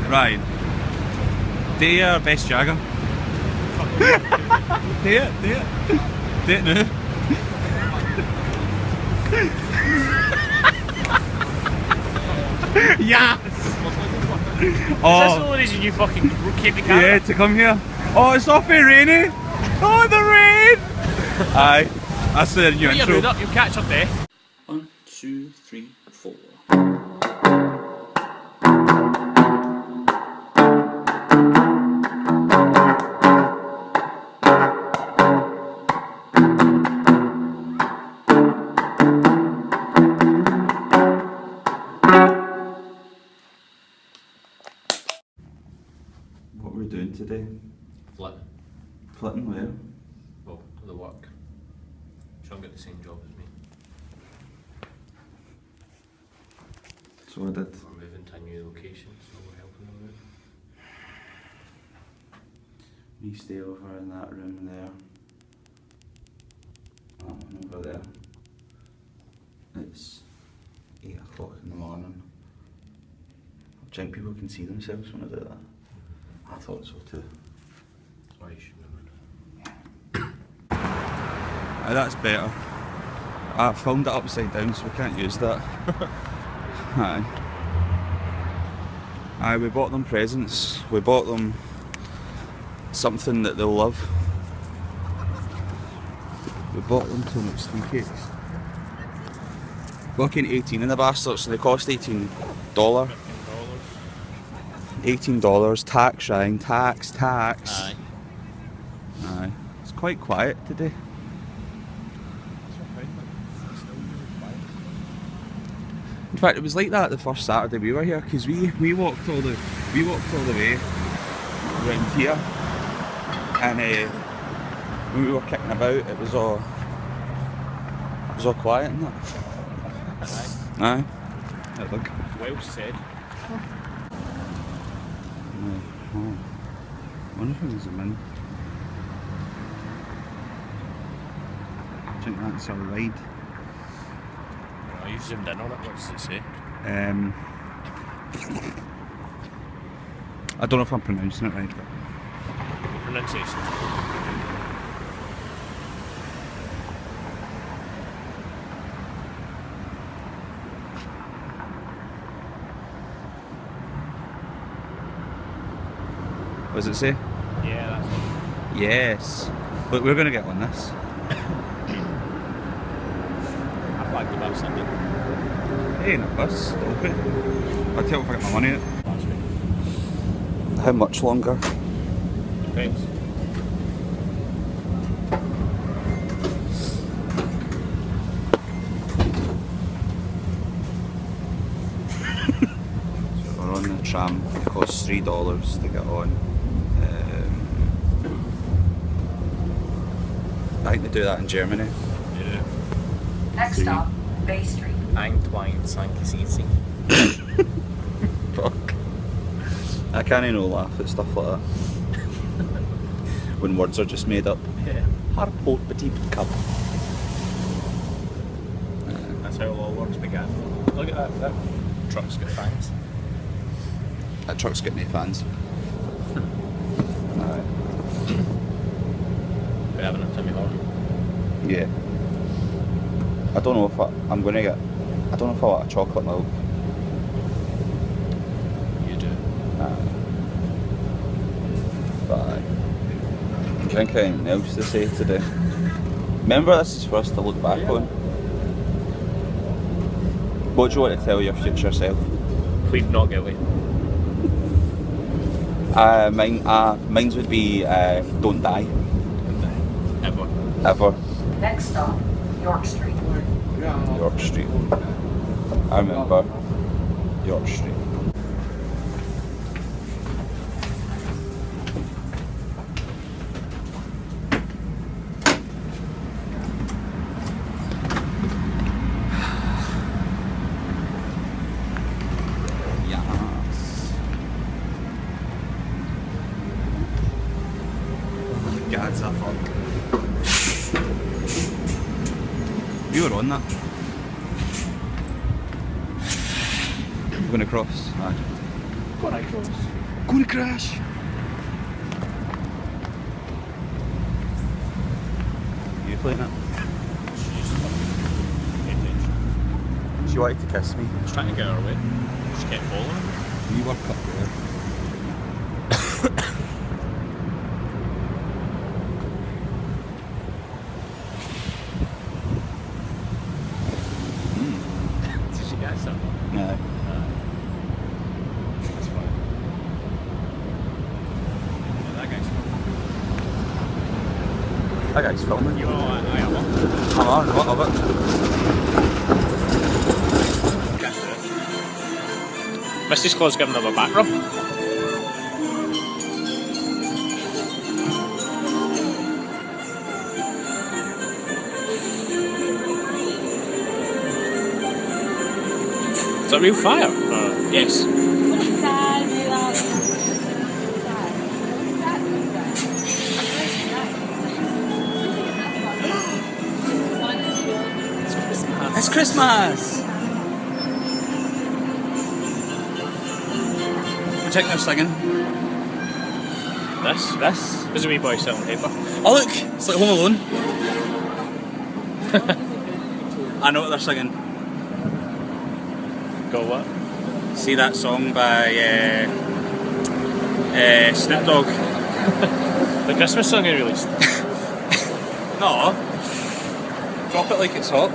Right. Do your best Jagger. Do it. Do it now. Yes! Oh. Is this the only reason you fucking came to Canada? Yeah, to come here. Oh, it's awfully rainy. Oh, the rain! Aye, that's the new intro. You'll catch up there. 1, 2, 3, 4. What we're doing today? Flitting where? Well, the work. Sean got the same job as me. So I did. We're moving to a new location, so we're helping them move. We stay over in that room there. That one over there. It's 8 o'clock in the morning. I think people can see themselves when I do that. I thought so too. That's why you should remember. That's better. I filmed it upside down, so we can't use that. Aye. Aye, we bought them presents. We bought them something that they'll love. We bought them so much tea cakes. Fucking 18 in the bastards, so they cost $18. $18, tax, Ryan, tax. Aye. Aye. It's quite quiet today. In fact, it was like that the first Saturday we were here, because we walked all the way around here, and when we were kicking about, it was all quiet, isn't it? Aye. Aye. Look. Well said. Oh. I wonder if we can zoom in. I think that's our ride. Oh, you've zoomed in on it, what does it say? I don't know if I'm pronouncing it right, but... The pronunciation. What does it say? Yeah, that's it. Yes. Look, we're going to get on this. I flagged the bus, I did. Hey, in a bus, stop it. I'll tell if I get my money out. Last week. How much longer? Depends. So we're on the tram. It costs $3 to get on. I think they do that in Germany. Yeah. Next stop, Bay Street. Ein, twine, sanky, seedsy. Fuck. I can't no laugh at stuff like that. When words are just made up. Yeah. Harport petit cup. That's how it all works began. Look at that, that truck's got fans. That truck's got no fans. Aye. We're having a Timmy Horn. Yeah. I don't know if I'm going to get... I don't know if I want a chocolate milk. You do. But I think anything else to say today. Remember, this is for us to look back on. What do you want to tell your future self? Plead not guilty. Mine would be don't die. Ever. Ever. Next stop, York Street. York Street. I remember York Street. Yes. Oh my God, that fuck. We were on that. We're going to cross. Aye. Gonna close. Gonna crash. You playing it? She wanted to kiss me. I was trying to get her away. She kept following. We were cut there. Did she get something? No. That's fine. Yeah, that guy's filming. That guy's filming. You are, I am. Come on, what of it? Misty's Claus giving them a back rub. Is that real fire? Yes. It's Christmas! Check they're singing. This? This? There's a wee boy selling paper. Oh look! It's like Home Alone. I know what they're singing. Go what? See that song by Snoop Dogg? The Christmas song he released. No. Drop it like it's hot.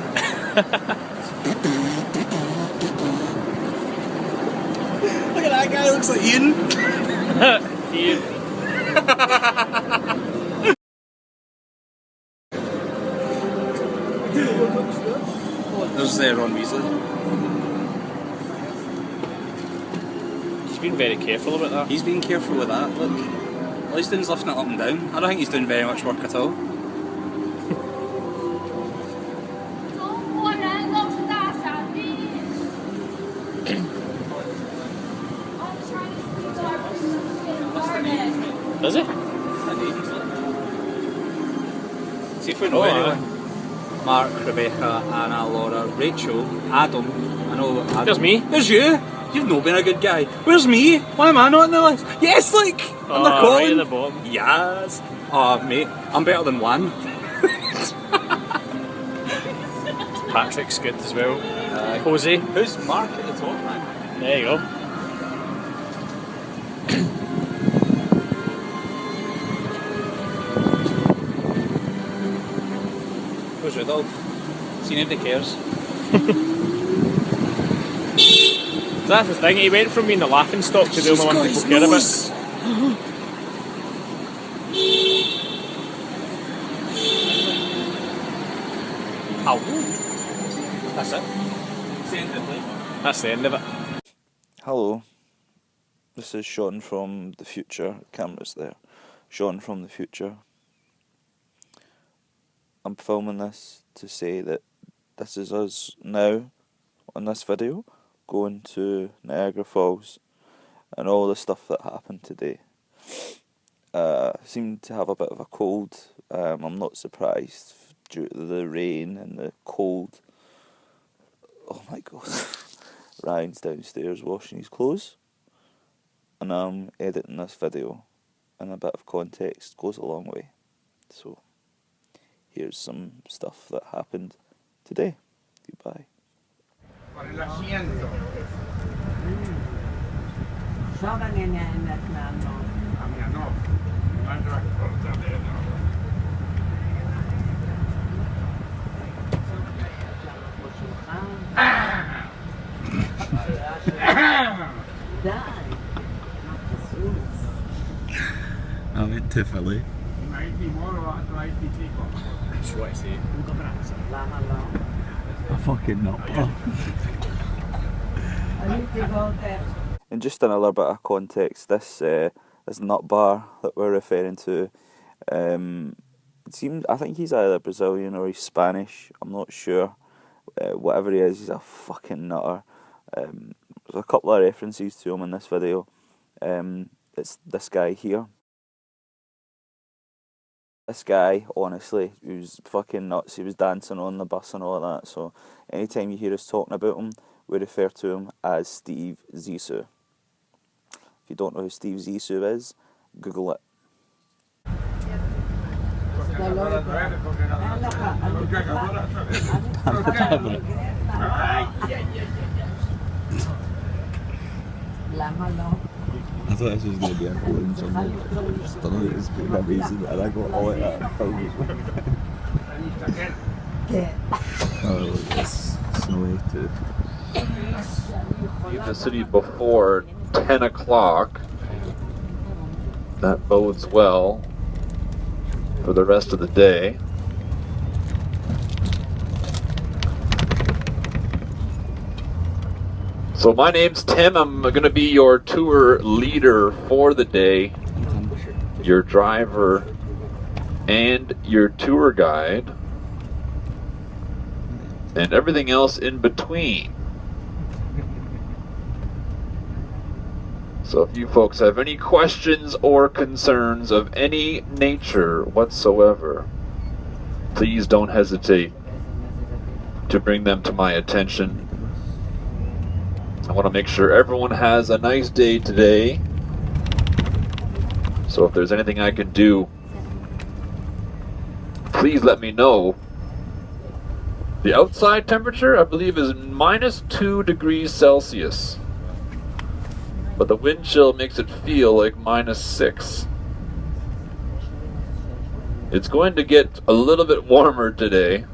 Look at that guy, looks like Ian. Ian. There's Ron Weasley. He's been very careful about that. He's being careful with that, look. At least he's lifting it up and down. I don't think he's doing very much work at all. Does he? See if we know anyone. Mark, Rebecca, Anna, Laura, Rachel, Adam. I know Adam. There's me. There's you. You've not been a good guy. Where's me? Why am I not in the list? Yes, like! I'm the Right calling. at the bottom. Yes. Oh, mate, I'm better than one. Patrick's good as well. Jose. Who's Mark at the top, man? There you go. Who's Rudolph? See, nobody cares. That's the thing, he went from being the laughing stock to the only one people care about. Ow. That's it. That's the end of it. Hello, this is Sean from the future. Camera's there. Sean from the future. I'm filming this to say that this is us now on this video going to Niagara Falls and all the stuff that happened today. Seemed to have a bit of a cold. I'm not surprised due to the rain and the cold. Oh my god. Ryan's downstairs washing his clothes and I'm editing this video, and a bit of context goes a long way. So here's some stuff that happened today. Goodbye. I went to Philly. That's what I say. I fucking not. And just another bit of context, this nut bar that we're referring to, it seemed, I think he's either Brazilian or he's Spanish, I'm not sure. Whatever he is, he's a fucking nutter. There's a couple of references to him in this video. It's this guy here. This guy, honestly, he was fucking nuts. He was dancing on the bus and all that. So anytime you hear us talking about him, we refer to him as Steve Zissou. If you don't know who Steve Zissou is, Google it. I thought this was going to be important something. I just don't know, it was going to be amazing, and I got all it at oh, it's snowy too. In the city before 10 o'clock. That bodes well for the rest of the day. So my name's Tim. I'm going to be your tour leader for the day, your driver, and your tour guide, and everything else in between. So if you folks have any questions or concerns of any nature whatsoever, please don't hesitate to bring them to my attention. I want to make sure everyone has a nice day today. So if there's anything I can do, please let me know. The outside temperature, I believe, is -2 degrees Celsius. But the wind chill makes it feel like -6. It's going to get a little bit warmer today.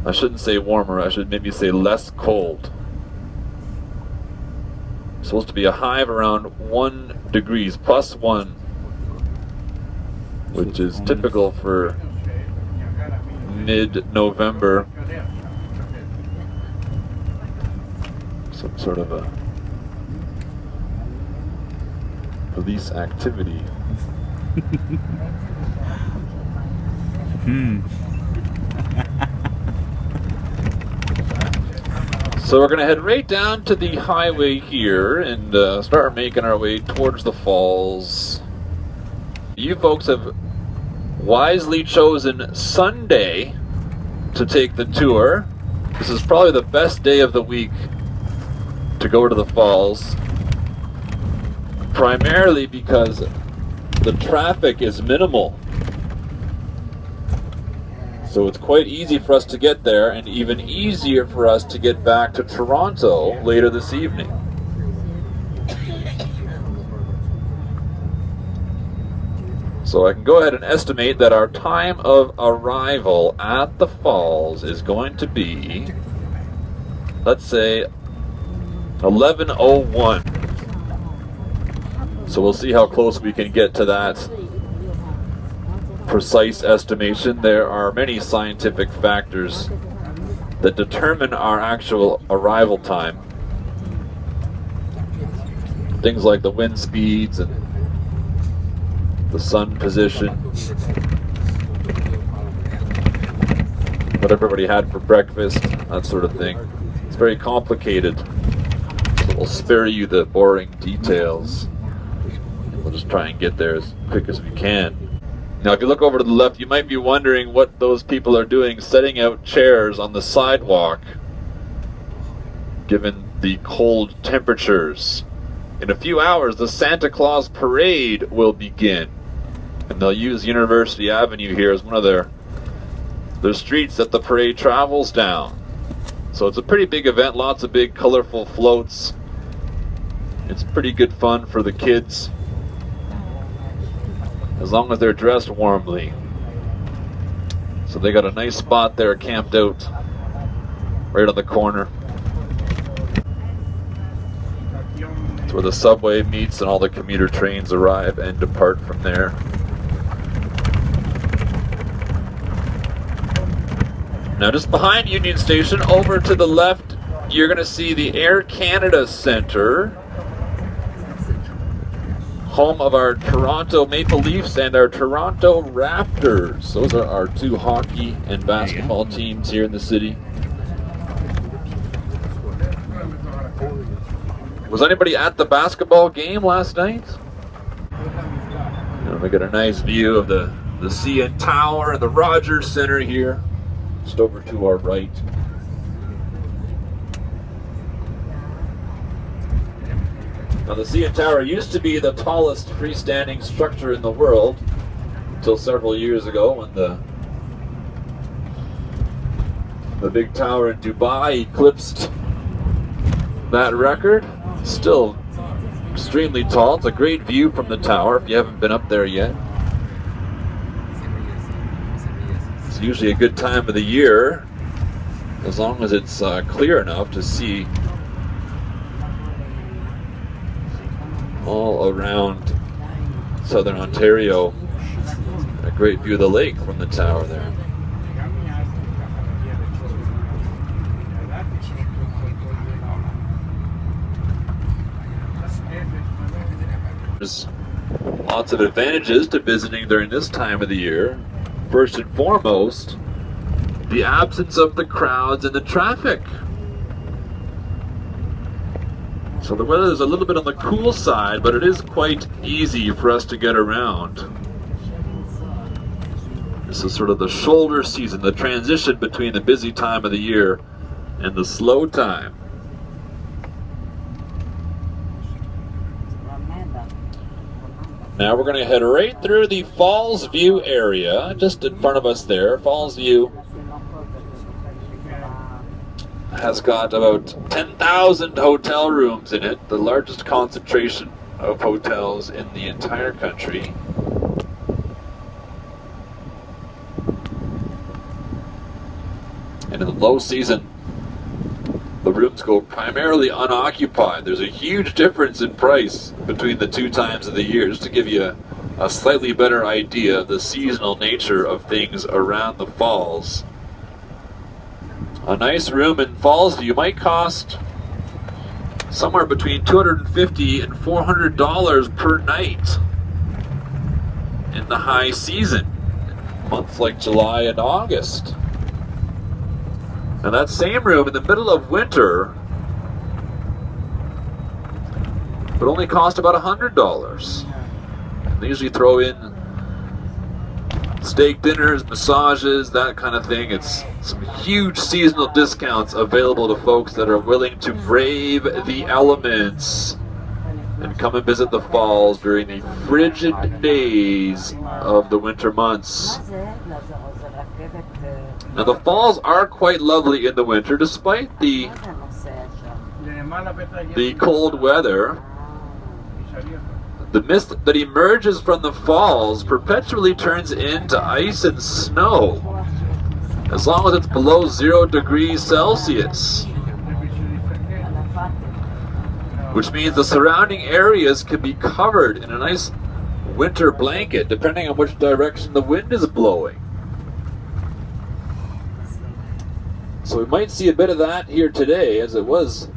I shouldn't say warmer, I should maybe say less cold. It's supposed to be a high of around 1 degrees, +1, which is typical for mid-November. Some sort of a police activity. So we're going to head right down to the highway here and start making our way towards the falls. You folks have wisely chosen Sunday to take the tour. This is probably the best day of the week to go to the falls, primarily because the traffic is minimal. So it's quite easy for us to get there, and even easier for us to get back to Toronto later this evening. So I can go ahead and estimate that our time of arrival at the falls is going to be, let's say, 11:01. So we'll see how close we can get to that precise estimation. There are many scientific factors that determine our actual arrival time. Things like the wind speeds and the sun position, what everybody had for breakfast, that sort of thing. It's very complicated. So we'll spare you the boring details. We'll just try and get there as quick as we can. Now, if you look over to the left, you might be wondering what those people are doing, setting out chairs on the sidewalk, given the cold temperatures. In a few hours, the Santa Claus Parade will begin, and they'll use University Avenue here as one of their streets that the parade travels down. So it's a pretty big event, lots of big colorful floats. It's pretty good fun for the kids, as long as they're dressed warmly. So they got a nice spot there camped out right on the corner. It's where the subway meets and all the commuter trains arrive and depart from there. Now just behind Union Station, over to the left, you're going to see the Air Canada Centre, home of our Toronto Maple Leafs and our Toronto Raptors. Those are our two hockey and basketball teams here in the city. Was anybody at the basketball game last night? We got a nice view of the CN Tower and the Rogers Center here, just over to our right. Now the CN Tower used to be the tallest freestanding structure in the world until several years ago when the big tower in Dubai eclipsed that record. Still extremely tall. It's a great view from the tower if you haven't been up there yet. It's usually a good time of the year as long as it's clear enough to see all around southern Ontario. A great view of the lake from the tower there. There's lots of advantages to visiting during this time of the year. First and foremost, the absence of the crowds and the traffic. So the weather is a little bit on the cool side, but it is quite easy for us to get around. This is sort of the shoulder season, the transition between the busy time of the year and the slow time. Now we're going to head right through the Falls View area, just in front of us there. Falls View has got about 10,000 hotel rooms in it, the largest concentration of hotels in the entire country. And in the low season, the rooms go primarily unoccupied. There's a huge difference in price between the two times of the year, just to give you a slightly better idea of the seasonal nature of things around the falls. A nice room in Falls View might cost somewhere between $250 and $400 per night in the high season, months like July and August. Now that same room in the middle of winter would only cost about $100. And they usually throw in steak dinners, massages, that kind of thing. It's some huge seasonal discounts available to folks that are willing to brave the elements and come and visit the falls during the frigid days of the winter months. Now the falls are quite lovely in the winter, despite the cold weather. The mist that emerges from the falls perpetually turns into ice and snow, as long as it's below 0 degrees Celsius. Which means the surrounding areas can be covered in a nice winter blanket, depending on which direction the wind is blowing. So we might see a bit of that here today, as it was,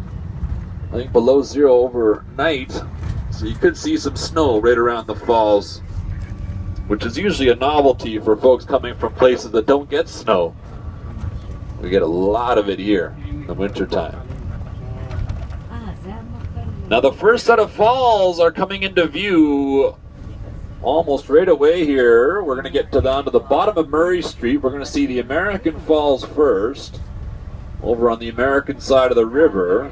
I think, below 0 overnight. So you could see some snow right around the falls, which is usually a novelty for folks coming from places that don't get snow. We get a lot of it here in the winter time. Now the first set of falls are coming into view almost right away here. We're going to get down to the bottom of Murray Street. We're going to see the American Falls first, over on the American side of the river.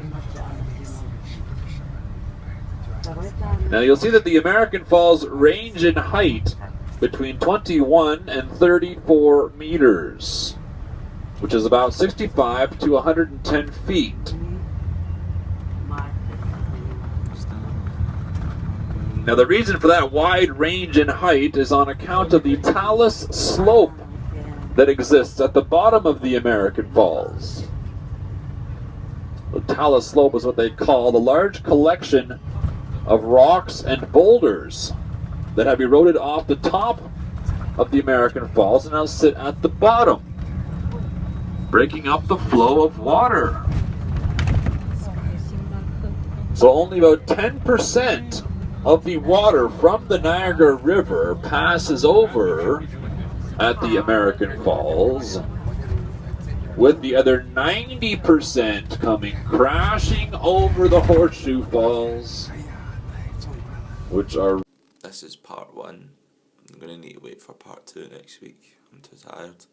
Now you'll see that the American Falls range in height between 21 and 34 meters, which is about 65 to 110 feet. Now the reason for that wide range in height is on account of the talus slope that exists at the bottom of the American Falls. The talus slope is what they call the large collection of rocks and boulders that have eroded off the top of the American Falls and now sit at the bottom, breaking up the flow of water. So only about 10% of the water from the Niagara River passes over at the American Falls, with the other 90% coming crashing over the Horseshoe Falls, which are... This is part 1. I'm going to need to wait for part 2 next week. I'm too tired.